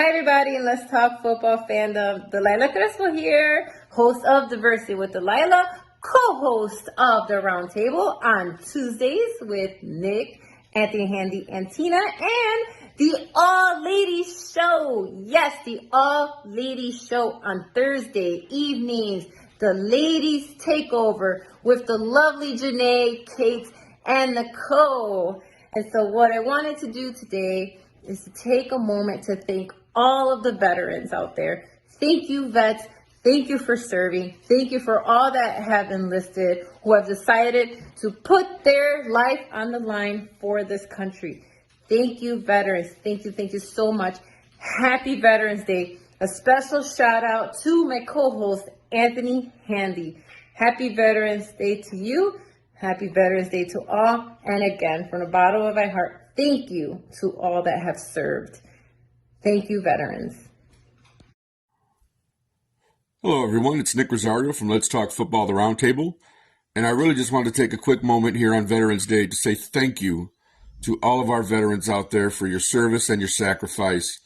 Hi everybody, and let's talk football fandom. Delilah Crespo here, host of Diversity with Delilah, co-host of the Roundtable on Tuesdays with Nick, Anthony, Handy, and Tina, and the All Ladies Show. Yes, the All Ladies Show on Thursday evenings. The Ladies Takeover with the lovely Janae, Kate, and Nicole. And so what I wanted to do today is to take a moment to thank all of the veterans out there. Thank you, vets. Thank you for serving. Thank you for all that have enlisted, who have decided to put their life on the line for this country. Thank you, veterans. Thank you so much. Happy Veterans Day. A special shout out to my co-host, Anthony Handy. Happy Veterans Day to you. Happy Veterans Day to all. And again, from the bottom of my heart, thank you to all that have served. Thank you, veterans. Hello, everyone. It's Nick Rosario from Let's Talk Football, the Roundtable. And I really just wanted to take a quick moment here on Veterans Day to say thank you to all of our veterans out there for your service and your sacrifice.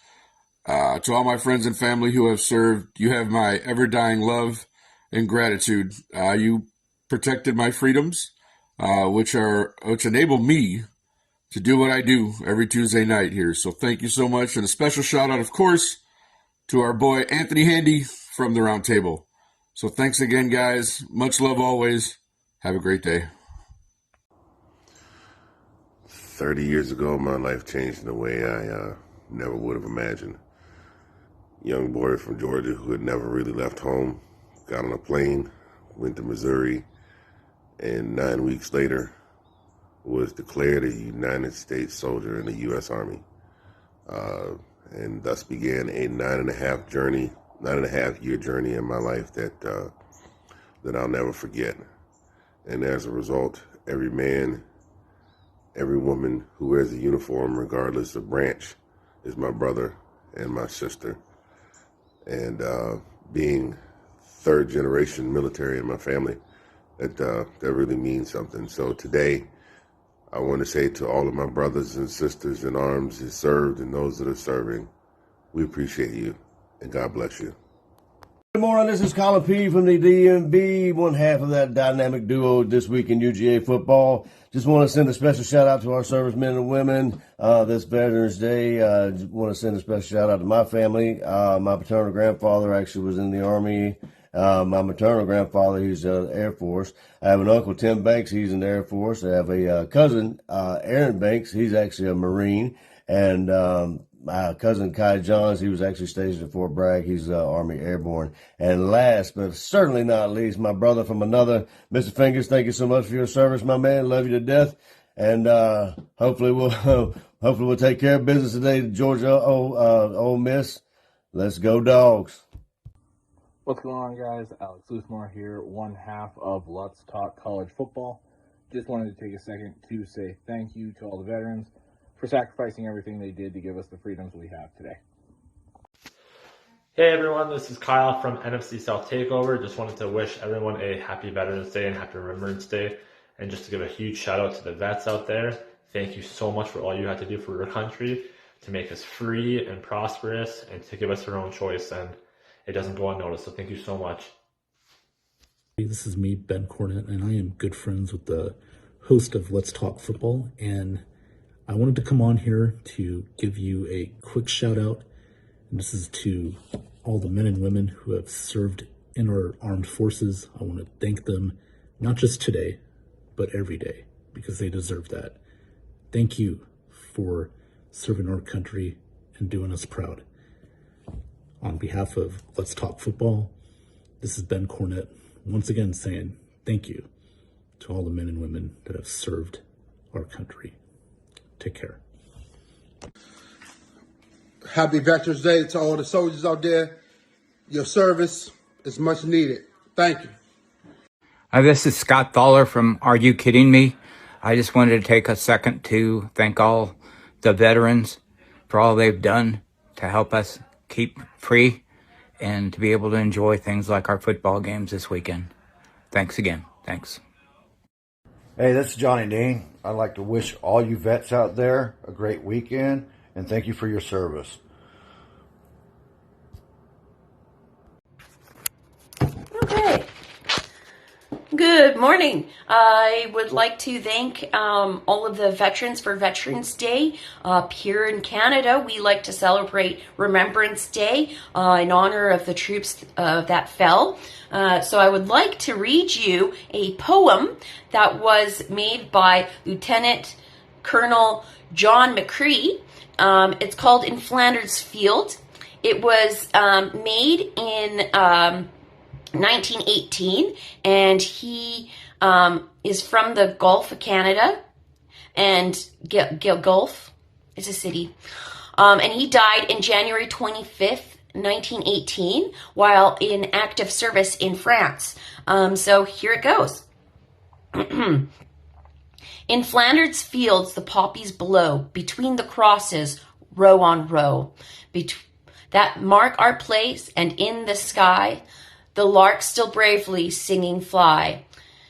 To all my friends and family who have served, you have my ever-dying love and gratitude. You protected my freedoms, which enable me to do what I do every Tuesday night here. So thank you so much. And a special shout out, of course, to our boy Anthony Handy from the Roundtable. So thanks again, guys. Much love always. Have a great day. 30 years ago, my life changed in a way I never would have imagined. Young boy from Georgia who had never really left home, got on a plane, went to Missouri, and 9 weeks later was declared a United States soldier in the U.S. Army, and thus began a 9.5-year journey in my life that I'll never forget. And as a result, every man, every woman who wears a uniform, regardless of branch, is my brother and my sister. And being third generation military in my family, that really means something. So today, I want to say to all of my brothers and sisters in arms who served and those that are serving, we appreciate you, and God bless you. Good morning, this is Colin P. from the DMB, one half of that dynamic duo this week in UGA football. Just want to send a special shout out to our servicemen and women this Veterans Day. Just want to send a special shout out to my family. My paternal grandfather actually was in the Army. My maternal grandfather, he's in the Air Force. I have an uncle, Tim Banks, he's in the Air Force. I have a cousin, Aaron Banks, he's actually a Marine. And my cousin, Kai Johns, he was actually stationed at Fort Bragg. He's Army Airborne. And last, but certainly not least, my brother from another, Mr. Fingers, thank you so much for your service, my man. Love you to death. And hopefully we'll take care of business today. Georgia, Ole Miss. Let's go, Dogs. What's going on, guys? Alex Loosemore here, one half of Let's Talk College Football. Just wanted to take a second to say thank you to all the veterans for sacrificing everything they did to give us the freedoms we have today. Hey everyone, this is Kyle from NFC South Takeover. Just wanted to wish everyone a happy Veterans Day and happy Remembrance Day. And just to give a huge shout out to the vets out there. Thank you so much for all you had to do for your country to make us free and prosperous and to give us our own choice. And it doesn't go unnoticed, so thank you so much. This is me, Ben Cornett, and I am good friends with the host of Let's Talk Football, and I wanted to come on here to give you a quick shout out, and this is to all the men and women who have served in our armed forces. I want to thank them, not just today, but every day, because they deserve that. Thank you for serving our country and doing us proud. On behalf of Let's Talk Football, this is Ben Cornett, once again saying thank you to all the men and women that have served our country. Take care. Happy Veterans Day to all the soldiers out there. Your service is much needed. Thank you. This is Scott Thaller from Are You Kidding Me? I just wanted to take a second to thank all the veterans for all they've done to help us keep free and to be able to enjoy things like our football games this weekend. Thanks again. Thanks. Hey, this is Johnny Dean. I'd like to wish all you vets out there a great weekend and thank you for your service. Good morning. I would like to thank all of the veterans for Veterans Day. Here in Canada, we like to celebrate Remembrance Day in honor of the troops that fell. So I would like to read you a poem that was made by Lieutenant Colonel John McCree. It's called In Flanders Field. It was made in 1918, and he is from the Gulf of Canada, and Gulf is a city. And he died in January 25th, 1918, while in active service in France. So here it goes. In Flanders fields the poppies blow, between the crosses, row on row, that mark our place, and in the sky the larks still bravely singing fly.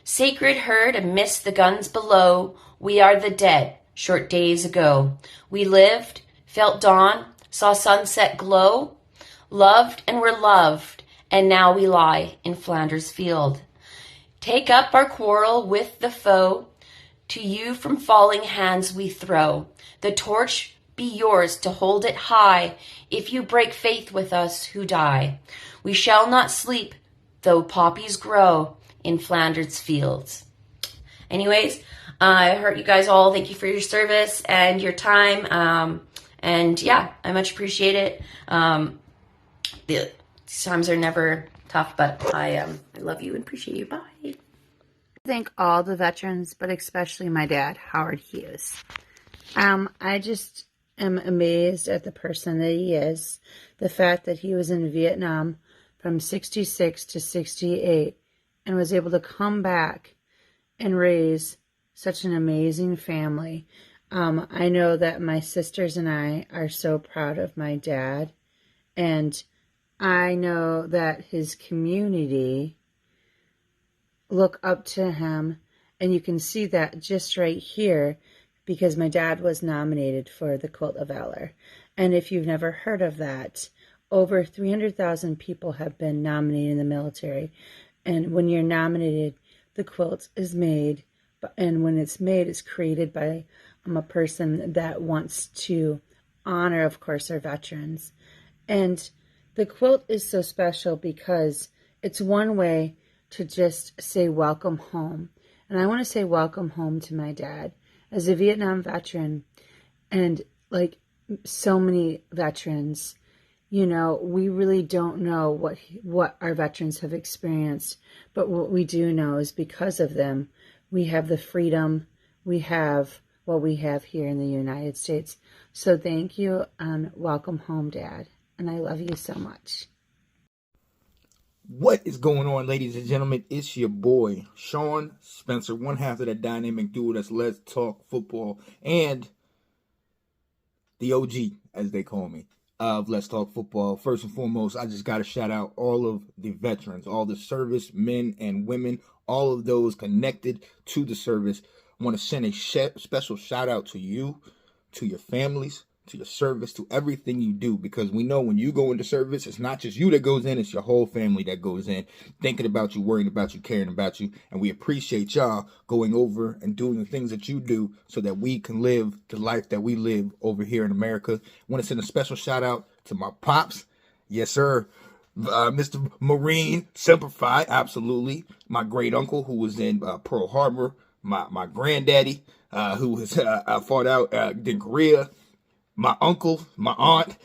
Sacred herd amidst the guns below, we are the dead, short days ago. We lived, felt dawn, saw sunset glow, loved and were loved, and now we lie in Flanders field. Take up our quarrel with the foe, to you from falling hands we throw. The torch be yours to hold it high, if you break faith with us who die. We shall not sleep, though poppies grow in Flanders fields. Anyways, I heard you guys all. Thank you for your service and your time. And yeah, I much appreciate it. The times are never tough, but I love you and appreciate you. Bye. Thank all the veterans, but especially my dad, Howard Hughes. I just am amazed at the person that he is. The fact that he was in Vietnam from 66 to 68 and was able to come back and raise such an amazing family. I know that my sisters and I are so proud of my dad, and I know that his community look up to him, and you can see that just right here because my dad was nominated for the Quilt of Valor. And if you've never heard of that, over 300,000 people have been nominated in the military. And when you're nominated, the quilt is made. And when it's made, it's created by a person that wants to honor, of course, our veterans. And the quilt is so special because it's one way to just say welcome home. And I want to say welcome home to my dad. As a Vietnam veteran, and like so many veterans, you know, we really don't know what our veterans have experienced, but what we do know is because of them, we have the freedom, we have what we have here in the United States. So thank you and welcome home, Dad. And I love you so much. What is going on, ladies and gentlemen? It's your boy, Sean Spencer, one half of that dynamic duo that's Let's Talk Football, and the OG, as they call me, of Let's Talk Football. First and foremost, I just got to shout out all of the veterans, all the service men and women, all of those connected to the service. I want to send a special shout out to you, to your families, to your service, to everything you do, because we know when you go into service, it's not just you that goes in, it's your whole family that goes in, thinking about you, worrying about you, caring about you, and we appreciate y'all going over and doing the things that you do so that we can live the life that we live over here in America. I want to send a special shout out to my pops. Yes, sir. Mr. Marine Semper Fi, absolutely. My great uncle who was in Pearl Harbor, my granddaddy who was fought out in Korea, my uncle, my aunt,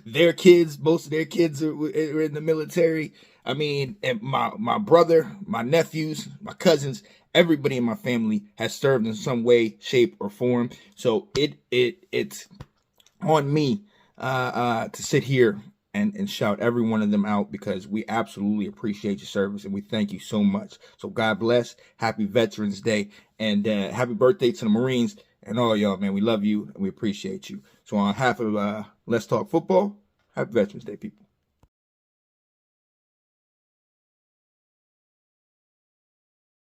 their kids, most of their kids are in the military. I mean, and my brother, my nephews, my cousins, everybody in my family has served in some way, shape, or form. So it's on me to sit here and shout every one of them out because we absolutely appreciate your service and we thank you so much. So God bless. Happy Veterans Day and happy birthday to the Marines. And all y'all, man, we love you and we appreciate you. So on behalf of Let's Talk Football, happy Veterans Day, people.